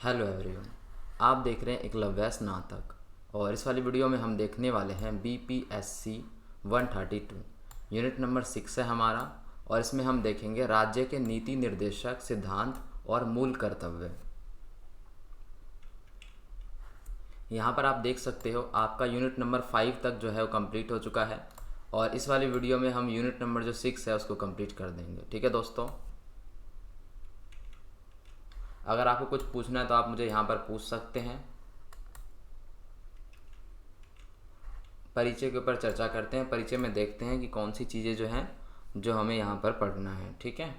Hello everyone, आप देख रहे हैं एकलव्य स्नातक। और इस वाली वीडियो में हम देखने वाले हैं BPSC 132 यूनिट नंबर 6 है हमारा। और इसमें हम देखेंगे राज्य के नीति निर्देशक सिद्धांत और मूल कर्तव्य। यहाँ पर आप देख सकते हो आपका यूनिट नंबर 5 तक जो है वो कंप्लीट हो चुका है। और इस वाली वीडियो में हम यूनिट नंबर जो 6 है उसको कंप्लीट कर देंगे। ठीक है दोस्तों, अगर आपको कुछ पूछना है तो आप मुझे यहाँ पर पूछ सकते हैं। परिचय के ऊपर चर्चा करते हैं। परिचय में देखते हैं कि कौन सी चीज़ें जो हैं जो हमें यहाँ पर पढ़ना है। ठीक है,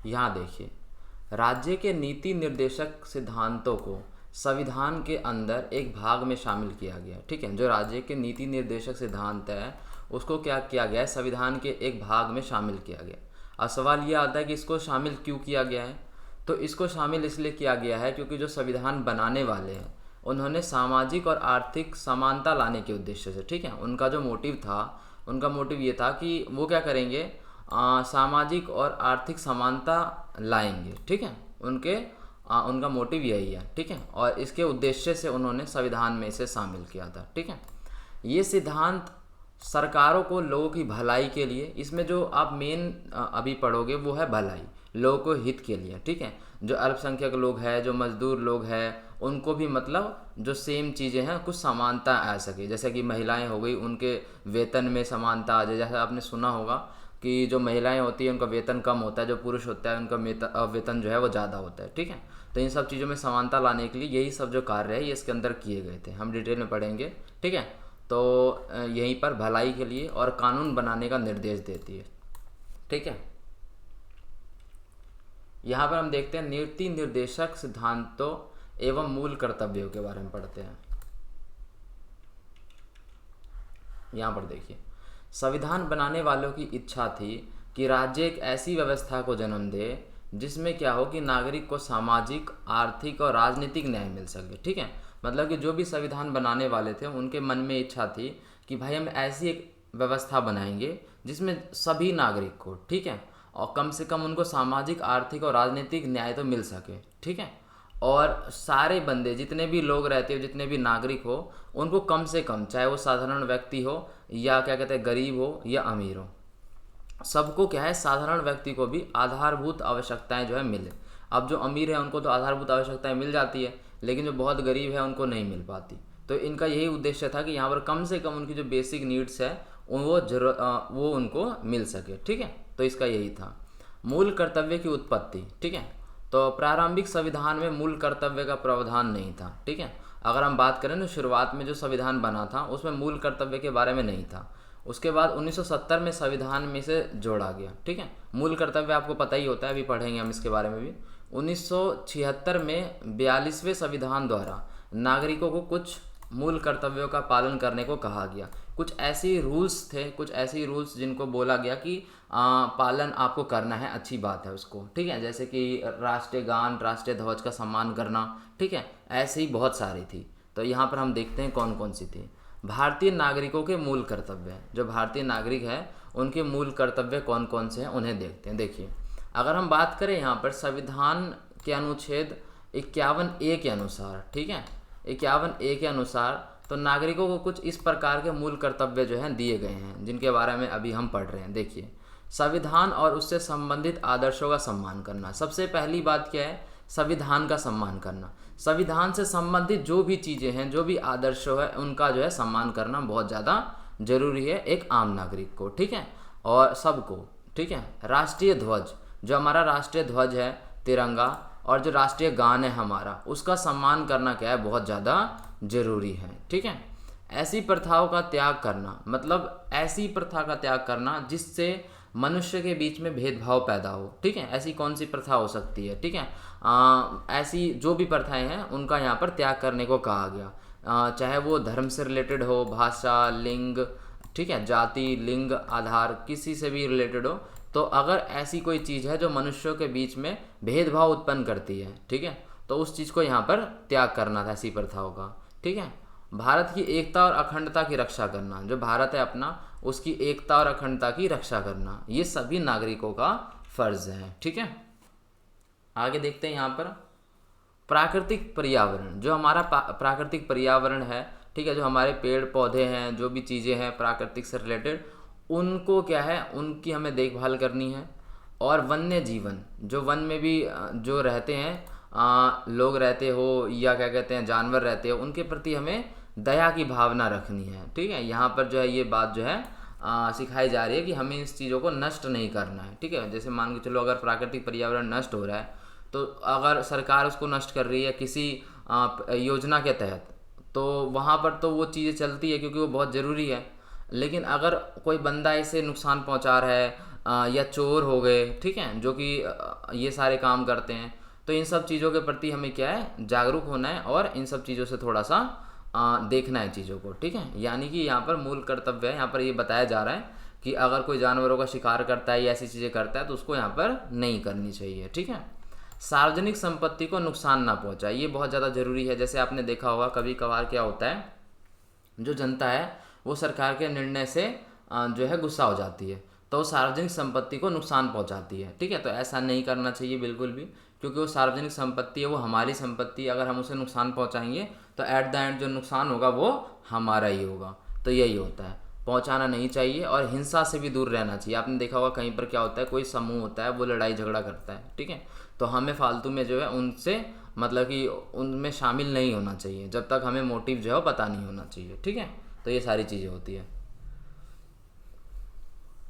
यहाँ देखिए, राज्य के नीति निर्देशक सिद्धांतों को संविधान के अंदर एक भाग में शामिल किया गया। ठीक है, जो राज्य के नीति निर्देशक सिद्धांत है उसको क्या किया गया है, संविधान के एक भाग में शामिल किया गया। अब सवाल ये आता है कि इसको शामिल क्यों किया गया है। तो इसको शामिल इसलिए किया गया है क्योंकि जो संविधान बनाने वाले हैं उन्होंने सामाजिक और आर्थिक समानता लाने के उद्देश्य से, ठीक है, उनका जो मोटिव था, उनका मोटिव ये था कि वो क्या करेंगे, सामाजिक और आर्थिक समानता लाएंगे। ठीक है, उनका मोटिव यही है। ठीक है, और इसके उद्देश्य से उन्होंने संविधान में इसे शामिल किया था। ठीक है, ये सिद्धांत सरकारों को लोगों की भलाई के लिए, इसमें जो आप मेन अभी पढ़ोगे वो है भलाई, लोगों को हित के लिए। ठीक है, जो अल्पसंख्यक लोग हैं, जो मजदूर लोग हैं, उनको भी मतलब जो सेम चीज़ें हैं कुछ समानता आ सके। जैसे कि महिलाएं हो गई, उनके वेतन में समानता आ जाए। जैसे आपने सुना होगा कि जो महिलाएं होती हैं उनका वेतन कम होता है, जो पुरुष होता है उनका वेतन जो है वो ज़्यादा होता है। ठीक है, तो इन सब चीज़ों में समानता लाने के लिए यही सब जो कार्य है ये इसके अंदर किए गए थे। हम डिटेल में पढ़ेंगे। ठीक है, तो यहीं पर भलाई के लिए और कानून बनाने का निर्देश देती है। ठीक है, यहाँ पर हम देखते हैं नीति निर्देशक सिद्धांतों एवं मूल कर्तव्यों के बारे में पढ़ते हैं। यहाँ पर देखिए, संविधान बनाने वालों की इच्छा थी कि राज्य एक ऐसी व्यवस्था को जन्म दे जिसमें क्या हो कि नागरिक को सामाजिक, आर्थिक और राजनीतिक न्याय मिल सके। ठीक है, मतलब कि जो भी संविधान बनाने वाले थे उनके मन में इच्छा थी कि भाई हम ऐसी एक व्यवस्था बनाएंगे जिसमें सभी नागरिक को, ठीक है, और कम से कम उनको सामाजिक, आर्थिक और राजनीतिक न्याय तो मिल सके। ठीक है, और सारे बंदे, जितने भी लोग रहते हो, जितने भी नागरिक हो, उनको कम से कम, चाहे वो साधारण व्यक्ति हो या क्या कहते हैं गरीब हो या अमीर हो, सबको क्या है, साधारण व्यक्ति को भी आधारभूत आवश्यकताएं जो है मिले। अब जो अमीर है उनको तो आधारभूत आवश्यकताएं मिल जाती है, लेकिन जो बहुत गरीब है उनको नहीं मिल पाती। तो इनका यही उद्देश्य था कि यहाँ पर कम से कम उनकी जो बेसिक नीड्स है वो उनको मिल सके। ठीक है, तो इसका यही था। मूल कर्तव्य की उत्पत्ति। ठीक है, तो प्रारंभिक संविधान में मूल कर्तव्य का प्रावधान नहीं था। ठीक है, अगर हम बात करें तो शुरुआत में जो संविधान बना था उसमें मूल कर्तव्य के बारे में नहीं था। उसके बाद 1970 में संविधान में से जोड़ा गया। ठीक है, मूल कर्तव्य आपको पता ही होता है, अभी पढ़ेंगे हम इसके बारे में भी। 1976 में 42वें संविधान द्वारा नागरिकों को कुछ मूल कर्तव्यों का पालन करने को कहा गया। कुछ ऐसी रूल्स थे, कुछ ऐसी रूल्स जिनको बोला गया कि पालन आपको करना है, अच्छी बात है उसको। ठीक है, जैसे कि राष्ट्रीय गान, राष्ट्रीय ध्वज का सम्मान करना। ठीक है, ऐसे ही बहुत सारी थी। तो यहाँ पर हम देखते हैं कौन कौन सी थी। भारतीय नागरिकों के मूल कर्तव्य, जो भारतीय नागरिक है उनके मूल कर्तव्य कौन कौन से हैं उन्हें देखते हैं। देखिए, अगर हम बात करें यहाँ पर संविधान के अनुच्छेद 51A के अनुसार, ठीक है, 51A के अनुसार, तो नागरिकों को कुछ इस प्रकार के मूल कर्तव्य जो हैं दिए गए हैं जिनके बारे में अभी हम पढ़ रहे हैं। देखिए, संविधान और उससे संबंधित आदर्शों का सम्मान करना। सबसे पहली बात क्या है, संविधान का सम्मान करना। संविधान से संबंधित जो भी चीज़ें हैं, जो भी आदर्श है, उनका जो है सम्मान करना बहुत ज़्यादा जरूरी है एक आम नागरिक को। ठीक है, और सबको। ठीक है, राष्ट्रीय ध्वज, जो हमारा राष्ट्रीय ध्वज है तिरंगा, और जो राष्ट्रीय गान है हमारा, उसका सम्मान करना क्या है, बहुत ज़्यादा जरूरी है। ठीक है, ऐसी प्रथाओं का त्याग करना, मतलब ऐसी प्रथा का त्याग करना जिससे मनुष्य के बीच में भेदभाव पैदा हो। ठीक है, ऐसी कौन सी प्रथा हो सकती है। ठीक है, ऐसी जो भी प्रथाएं हैं उनका यहाँ पर त्याग करने को कहा गया, चाहे वो धर्म से रिलेटेड हो, भाषा, लिंग, ठीक है, जाति, लिंग आधार किसी से भी रिलेटेड हो। तो अगर ऐसी कोई चीज़ है जो मनुष्यों के बीच में भेदभाव उत्पन्न करती है, ठीक है, तो उस चीज़ को यहाँ पर त्याग करना था, ऐसी प्रथाओं का। ठीक है, भारत की एकता और अखंडता की रक्षा करना, जो भारत है अपना, उसकी एकता और अखंडता की रक्षा करना, ये सभी नागरिकों का फर्ज है। ठीक है, आगे देखते हैं यहाँ पर प्राकृतिक पर्यावरण। जो हमारा प्राकृतिक पर्यावरण है, ठीक है, जो हमारे पेड़ पौधे हैं, जो भी चीज़ें हैं प्राकृतिक से रिलेटेड, उनको क्या है, उनकी हमें देखभाल करनी है। और वन्य जीवन, जो वन में भी जो रहते हैं, लोग रहते हो या क्या कहते हैं जानवर रहते हो, उनके प्रति हमें दया की भावना रखनी है। ठीक है, यहाँ पर जो है ये बात जो है सिखाई जा रही है कि हमें इस चीज़ों को नष्ट नहीं करना है। ठीक है, जैसे मान के चलो अगर प्राकृतिक पर्यावरण नष्ट हो रहा है, तो अगर सरकार उसको नष्ट कर रही है किसी योजना के तहत, तो वहाँ पर तो वो चीज़ें चलती है क्योंकि वो बहुत ज़रूरी है। लेकिन अगर कोई बंदा इसे नुकसान पहुँचा रहा है, या चोर हो गए, ठीक है, जो कि ये सारे काम करते हैं, तो इन सब चीज़ों के प्रति हमें क्या है, जागरूक होना है और इन सब चीज़ों से थोड़ा सा देखना है चीज़ों को। ठीक है, यानी कि यहाँ पर मूल कर्तव्य है, यहाँ पर ये बताया जा रहा है कि अगर कोई जानवरों का शिकार करता है या ऐसी चीज़ें करता है तो उसको यहाँ पर नहीं करनी चाहिए। ठीक है, सार्वजनिक संपत्ति को नुकसान ना पहुँचाए, ये बहुत ज़्यादा ज़रूरी है। जैसे आपने देखा होगा कभी कभार क्या होता है, जो जनता है वो सरकार के निर्णय से जो है गुस्सा हो जाती है, तो सार्वजनिक संपत्ति को नुकसान पहुंचाती है। ठीक है, तो ऐसा नहीं करना चाहिए बिल्कुल भी, क्योंकि वो सार्वजनिक संपत्ति है, वो हमारी संपत्ति है। अगर हम उसे नुकसान पहुंचाएंगे तो एट द एंड जो नुकसान होगा वो हमारा ही होगा। तो यही होता है, पहुंचाना नहीं चाहिए और हिंसा से भी दूर रहना चाहिए। आपने देखा होगा कहीं पर क्या होता है, कोई समूह होता है वो लड़ाई झगड़ा करता है, ठीक है, तो हमें फालतू में जो है उनसे मतलब कि उनमें शामिल नहीं होना चाहिए जब तक हमें मोटिव जो है पता नहीं होना चाहिए। ठीक है, तो ये सारी चीज़ें होती है।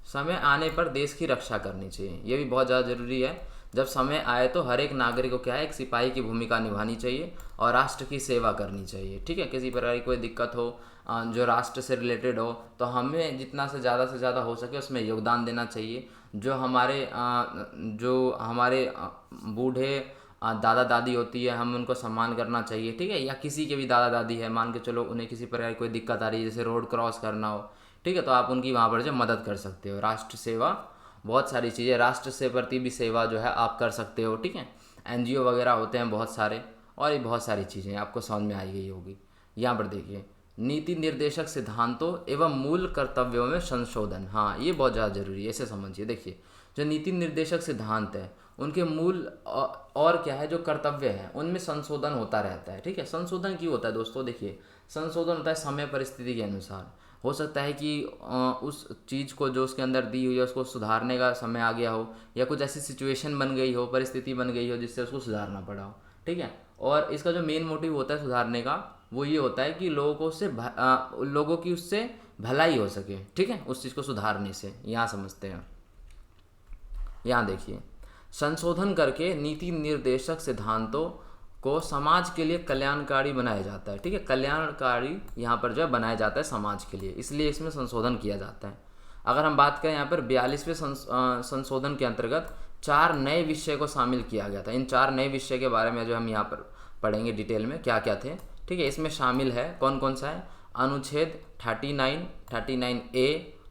समय आने पर देश की रक्षा करनी चाहिए, ये भी बहुत ज़्यादा ज़रूरी है। जब समय आए तो हर एक नागरिक को क्या है, एक सिपाही की भूमिका निभानी चाहिए और राष्ट्र की सेवा करनी चाहिए। ठीक है, किसी प्रकार की कोई दिक्कत हो जो राष्ट्र से रिलेटेड हो, तो हमें जितना से ज़्यादा हो सके उसमें योगदान देना चाहिए। जो हमारे बूढ़े दादा दादी होती है, हम उनको सम्मान करना चाहिए। ठीक है, या किसी के भी दादा दादी है, मान के चलो उन्हें किसी प्रकार की कोई दिक्कत आ रही है, जैसे रोड क्रॉस करना हो, ठीक है, तो आप उनकी वहाँ पर जो मदद कर सकते हो। राष्ट्र सेवा, बहुत सारी चीज़ें, राष्ट्र से प्रति भी सेवा जो है आप कर सकते हो। ठीक है, एनजीओ वगैरह होते हैं बहुत सारे, और ये बहुत सारी चीज़ें आपको समझ में आई गई होगी। यहाँ पर देखिए, नीति निर्देशक सिद्धांतों एवं मूल कर्तव्यों में संशोधन, हाँ ये बहुत ज़्यादा जरूरी है, ऐसे समझिए। देखिए, जो नीति निर्देशक सिद्धांत है उनके मूल और क्या है, जो कर्तव्य है उनमें संशोधन होता रहता है। ठीक है, संशोधन क्यों होता है दोस्तों, देखिए संशोधन होता है समय परिस्थिति के अनुसार। हो सकता है कि उस चीज़ को जो उसके अंदर दी हुई है उसको सुधारने का समय आ गया हो, या कुछ ऐसी सिचुएशन बन गई हो, परिस्थिति बन गई हो जिससे उसको सुधारना पड़ा हो। ठीक है, और इसका जो मेन मोटिव होता है सुधारने का, वो ये होता है कि लोगों की उससे भलाई हो सके। ठीक है, उस चीज़ को सुधारने से, यहाँ समझते हैं। यहाँ देखिए, संशोधन करके नीति निर्देशक सिद्धांतों को समाज के लिए कल्याणकारी बनाया जाता है। ठीक है, कल्याणकारी यहाँ पर जो है बनाया जाता है समाज के लिए, इसलिए इसमें संशोधन किया जाता है। अगर हम बात करें यहाँ पर 42वें संशोधन के अंतर्गत 4 नए विषय को शामिल किया गया था। इन 4 नए विषय के बारे में जो हम यहाँ पर पढ़ेंगे डिटेल में क्या क्या थे। ठीक है, इसमें शामिल है कौन कौन सा है, अनुच्छेद 39, 39A,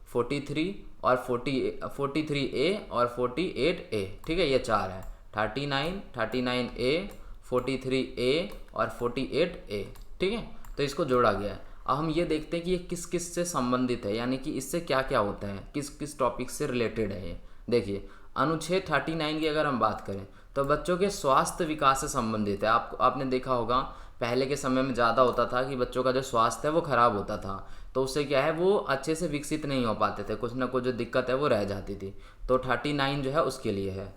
43 और 43A और 48A। ठीक है, ये 4 है, 39, 39A, 43A और 48A। ठीक है, तो इसको जोड़ा गया है। अब हम ये देखते हैं कि ये किस किस से संबंधित है, यानी कि इससे क्या क्या होता है, किस किस टॉपिक से रिलेटेड है ये। देखिए, अनुच्छेद 39 की अगर हम बात करें तो बच्चों के स्वास्थ्य विकास से संबंधित है। आपने देखा होगा पहले के समय में ज़्यादा होता था कि बच्चों का जो स्वास्थ्य है वो खराब होता था, तो उससे क्या है, वो अच्छे से विकसित नहीं हो पाते थे, कुछ ना कुछ जो दिक्कत है वो रह जाती थी। तो 39 जो है उसके लिए है।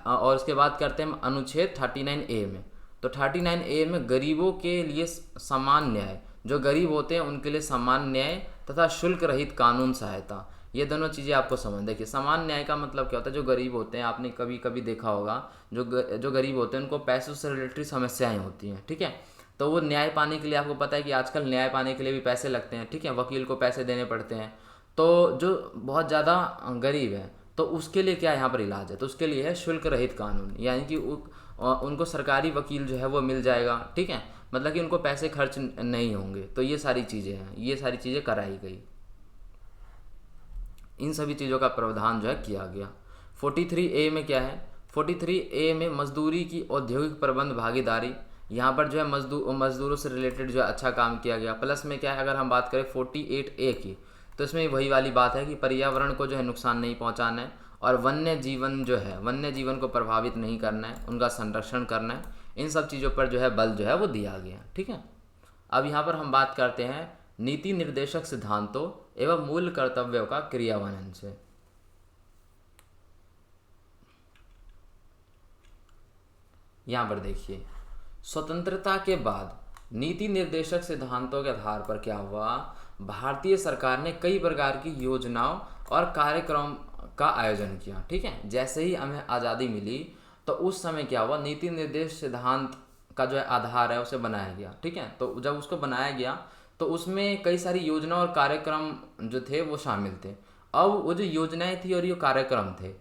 और उसके बाद करते हैं अनुच्छेद 39A में। तो 39A में गरीबों के लिए समान न्याय, जो गरीब होते हैं उनके लिए समान न्याय तथा शुल्क रहित कानून सहायता, ये दोनों चीज़ें आपको समझ। देखिए, समान न्याय का मतलब क्या होता है, जो गरीब होते हैं, आपने कभी कभी देखा होगा जो गरीब होते हैं उनको पैसों से रिलेटेड समस्याएं होती हैं। ठीक है, तो वो न्याय पाने के लिए, आपको पता है कि आजकल न्याय पाने के लिए भी पैसे लगते हैं। ठीक है, वकील को पैसे देने पड़ते हैं। तो जो बहुत ज़्यादा गरीब है तो उसके लिए क्या यहाँ पर इलाज है, तो उसके लिए है शुल्क रहित कानून, यानी कि उनको सरकारी वकील जो है वो मिल जाएगा। ठीक है, मतलब कि उनको पैसे खर्च नहीं होंगे। तो ये सारी चीज़ें हैं, ये सारी चीज़ें कराई गई, इन सभी चीज़ों का प्रावधान जो है किया गया। 43A में क्या है, 43A में मजदूरी की औद्योगिक प्रबंध भागीदारी, यहाँ पर जो है मजदूरों से रिलेटेड जो है अच्छा काम किया गया। प्लस में क्या है, अगर हम बात करें 48A की, तो इसमें वही वाली बात है कि पर्यावरण को जो है नुकसान नहीं पहुंचाना है और वन्य जीवन जो है, वन्य जीवन को प्रभावित नहीं करना है, उनका संरक्षण करना है, इन सब चीज़ों पर जो है बल जो है वो दिया गया। ठीक है। अब यहाँ पर हम बात करते हैं नीति निर्देशक सिद्धांतों एवं मूल कर्तव्यों का क्रियान्वयन से। यहाँ पर देखिए, स्वतंत्रता के बाद नीति निर्देशक सिद्धांतों के आधार पर क्या हुआ, भारतीय सरकार ने कई प्रकार की योजनाओं और कार्यक्रम का आयोजन किया। ठीक है। जैसे ही हमें आज़ादी मिली तो उस समय क्या हुआ, नीति निर्देश सिद्धांत का जो है आधार है उसे बनाया गया। ठीक है। तो जब उसको बनाया गया तो उसमें कई सारी योजना और कार्यक्रम जो थे वो शामिल थे। अब वो जो योजनाएं थी और ये कार्यक्रम थे,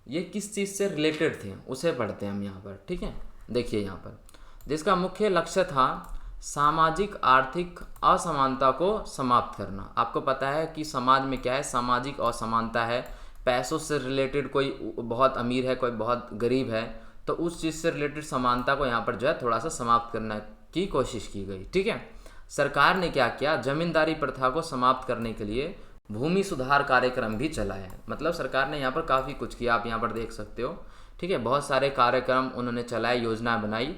ये किस चीज़ से रिलेटेड थे उसे पढ़ते हैं हम यहाँ पर। ठीक है। देखिए यहाँ पर, जिसका मुख्य लक्ष्य था सामाजिक आर्थिक असमानता को समाप्त करना। आपको पता है कि समाज में क्या है, सामाजिक असमानता है, पैसों से रिलेटेड, कोई बहुत अमीर है कोई बहुत गरीब है, तो उस चीज़ से रिलेटेड समानता को यहाँ पर जो है थोड़ा सा समाप्त करने की कोशिश की गई। ठीक है। सरकार ने क्या किया, जमींदारी प्रथा को समाप्त करने के लिए भूमि सुधार कार्यक्रम भी चलाया है। मतलब सरकार ने यहाँ पर काफ़ी कुछ किया, आप यहाँ पर देख सकते हो। ठीक है। बहुत सारे कार्यक्रम उन्होंने चलाए, योजना बनाई।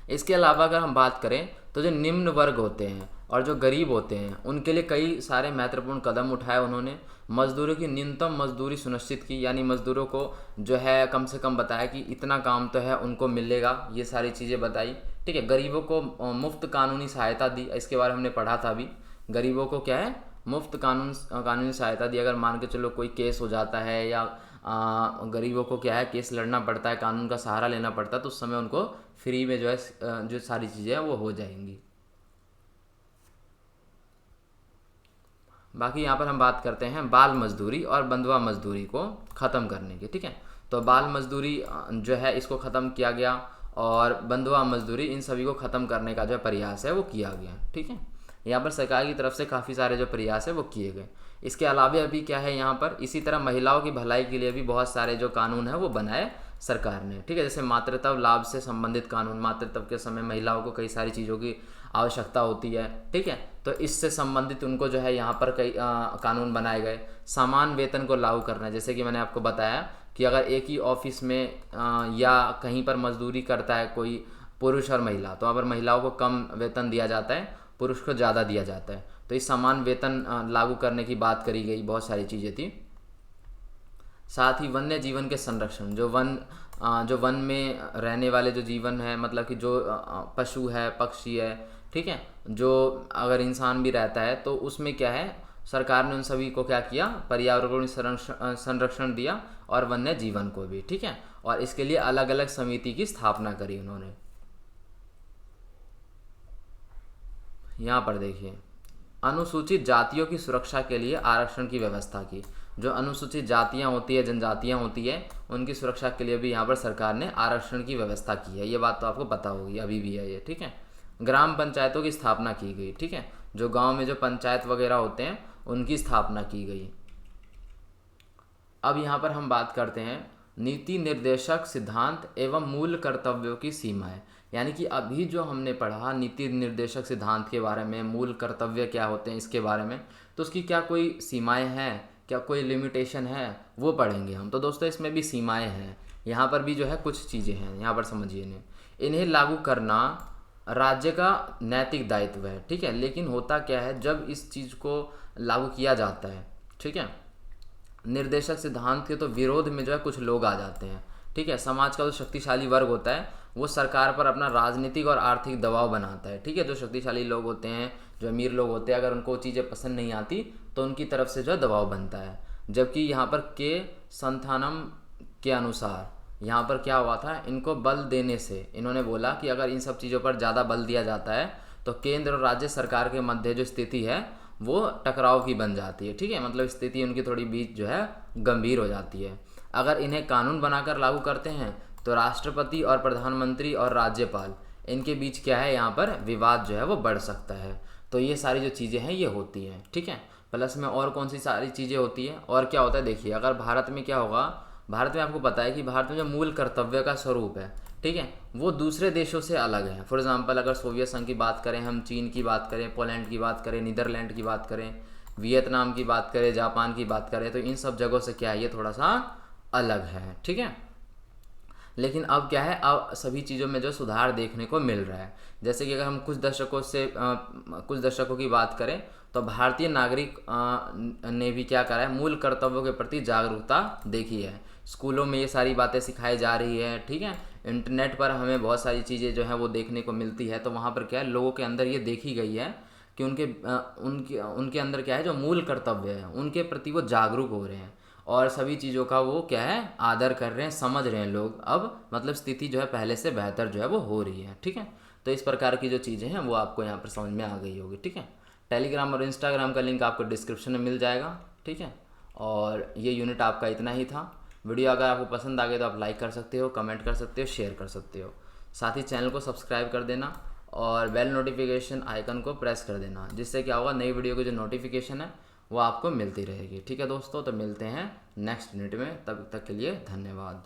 इसके अलावा अगर हम बात करें तो जो निम्न वर्ग होते हैं और जो गरीब होते हैं उनके लिए कई सारे महत्वपूर्ण कदम उठाए उन्होंने। मजदूरों की न्यूनतम मजदूरी सुनिश्चित की, यानी मजदूरों को जो है कम से कम बताया कि इतना काम तो है उनको मिलेगा, ये सारी चीज़ें बताई। ठीक है। गरीबों को मुफ्त कानूनी सहायता दी, इसके बारे में हमने पढ़ा था अभी। गरीबों को क्या है, मुफ्त कानूनी सहायता दी। अगर मान के चलो कोई केस हो जाता है या गरीबों को क्या है केस लड़ना पड़ता है, कानून का सहारा लेना पड़ता है, तो उस समय उनको फ्री में जो है जो सारी चीज़ें हैं वो हो जाएंगी। बाकी यहाँ पर हम बात करते हैं बाल मजदूरी और बंधुआ मजदूरी को ख़त्म करने की। ठीक है। तो बाल मजदूरी जो है इसको ख़त्म किया गया और बंधुआ मजदूरी, इन सभी को ख़त्म करने का जो प्रयास है वो किया गया। ठीक है। यहाँ पर सरकार की तरफ से काफ़ी सारे जो प्रयास है वो किए गए। इसके अलावा अभी क्या है यहाँ पर, इसी तरह महिलाओं की भलाई के लिए भी बहुत सारे जो कानून है वो बनाए सरकार ने। ठीक है। जैसे मातृत्व लाभ से संबंधित कानून, मातृत्व के समय महिलाओं को कई सारी चीज़ों की आवश्यकता होती है। ठीक है। तो इससे संबंधित उनको जो है यहाँ पर कई कानून बनाए गए। समान वेतन को लागू करना है, जैसे कि मैंने आपको बताया कि अगर एक ही ऑफिस में या कहीं पर मजदूरी करता है कोई पुरुष और महिला, तो अगर महिलाओं को कम वेतन दिया जाता है, पुरुष को ज़्यादा दिया जाता है। तो इस समान वेतन लागू करने की बात करी गई, बहुत सारी चीज़ें थी। साथ ही वन्य जीवन के संरक्षण, जो वन में रहने वाले जो जीवन है, मतलब कि जो पशु है, पक्षी है, ठीक है, जो अगर इंसान भी रहता है तो उसमें क्या है, सरकार ने उन सभी को क्या किया, पर्यावरण संरक्षण दिया और वन्य जीवन को भी। ठीक है। और इसके लिए अलग अलग समिति की स्थापना करी उन्होंने। यहाँ पर देखिए, अनुसूचित जातियों की सुरक्षा के लिए आरक्षण की व्यवस्था की। जो अनुसूचित जातियाँ होती है, जनजातियाँ होती है, उनकी सुरक्षा के लिए भी यहाँ पर सरकार ने आरक्षण की व्यवस्था की है। ये बात तो आपको पता होगी, अभी भी है ये। ठीक है। ग्राम पंचायतों की स्थापना की गई। ठीक है। जो गांव में जो पंचायत वगैरह होते हैं उनकी स्थापना की गई। अब यहाँ पर हम बात करते हैं नीति निर्देशक सिद्धांत एवं मूल कर्तव्यों की सीमाएं। यानी कि अभी जो हमने पढ़ा नीति निर्देशक सिद्धांत के बारे में, मूल कर्तव्य क्या होते हैं इसके बारे में, तो उसकी क्या कोई सीमाएं हैं, क्या कोई लिमिटेशन है, वो पढ़ेंगे हम। तो दोस्तों इसमें भी सीमाएं हैं, यहाँ पर भी जो है कुछ चीज़ें हैं, यहाँ पर समझिए। इन्हें लागू करना राज्य का नैतिक दायित्व है। ठीक है। लेकिन होता क्या है, जब इस चीज़ को लागू किया जाता है, ठीक है, निर्देशक सिद्धांत के तो विरोध में जो है कुछ लोग आ जाते हैं। ठीक है। समाज का जो शक्तिशाली वर्ग होता है वो सरकार पर अपना राजनीतिक और आर्थिक दबाव बनाता है। ठीक है। जो शक्तिशाली लोग होते हैं, जो अमीर लोग होते हैं, अगर उनको चीज़ें पसंद नहीं आती तो उनकी तरफ से जो है दबाव बनता है। जबकि यहाँ पर के संथानम के अनुसार यहाँ पर क्या हुआ था, इनको बल देने से इन्होंने बोला कि अगर इन सब चीज़ों पर ज़्यादा बल दिया जाता है तो केंद्र और राज्य सरकार के मध्य जो स्थिति है वो टकराव की बन जाती है। ठीक है। मतलब स्थिति उनकी थोड़ी बीच जो है गंभीर हो जाती है। अगर इन्हें कानून बनाकर लागू करते हैं तो राष्ट्रपति और प्रधानमंत्री और राज्यपाल, इनके बीच क्या है, यहाँ पर विवाद जो है वो बढ़ सकता है। तो ये सारी जो चीज़ें हैं ये होती हैं। ठीक है। प्लस में और कौन सी सारी चीज़ें होती हैं और क्या होता है, देखिए अगर भारत में क्या होगा, भारत में आपको पता है कि भारत में जो मूल कर्तव्य का स्वरूप है, ठीक है, वो दूसरे देशों से अलग है। फॉर एग्जांपल अगर सोवियत संघ की बात करें, हम चीन की बात करें, पोलैंड की बात करें, नीदरलैंड की बात करें, वियतनाम की बात करें, जापान की बात करें, तो इन सब जगहों से क्या है, ये थोड़ा सा अलग है, ठीक है। लेकिन अब क्या है, अब सभी चीज़ों में जो सुधार देखने को मिल रहा है। जैसे कि अगर हम कुछ दशकों की बात करें, तो भारतीय नागरिक ने भी क्या करा है, मूल कर्तव्यों के प्रति जागरूकता देखी है। स्कूलों में ये सारी बातें सिखाई जा रही है, ठीक है। इंटरनेट पर हमें बहुत सारी चीज़ें जो है वो देखने को मिलती है, तो वहाँ पर क्या है, लोगों के अंदर ये देखी गई है कि उनके उनके अंदर क्या है, जो मूल कर्तव्य है उनके प्रति वो जागरूक हो रहे हैं, और सभी चीज़ों का वो क्या है, आदर कर रहे हैं, समझ रहे हैं लोग। अब मतलब स्थिति जो है पहले से बेहतर जो है वो हो रही है, ठीक है। तो इस प्रकार की जो चीज़ें हैं वो आपको यहाँ पर समझ में आ गई होगी, ठीक है। टेलीग्राम और इंस्टाग्राम का लिंक आपको डिस्क्रिप्शन में मिल जाएगा, ठीक है। और ये यूनिट आपका इतना ही था। वीडियो अगर आपको पसंद आ गई तो आप लाइक कर सकते हो, कमेंट कर सकते हो, शेयर कर सकते हो। साथ ही चैनल को सब्सक्राइब कर देना और बेल नोटिफिकेशन आइकन को प्रेस कर देना, जिससे क्या होगा, नई वीडियो की जो नोटिफिकेशन है वो आपको मिलती रहेगी, ठीक है दोस्तों। तो मिलते हैं नेक्स्ट यूनिट में, तब तक के लिए धन्यवाद।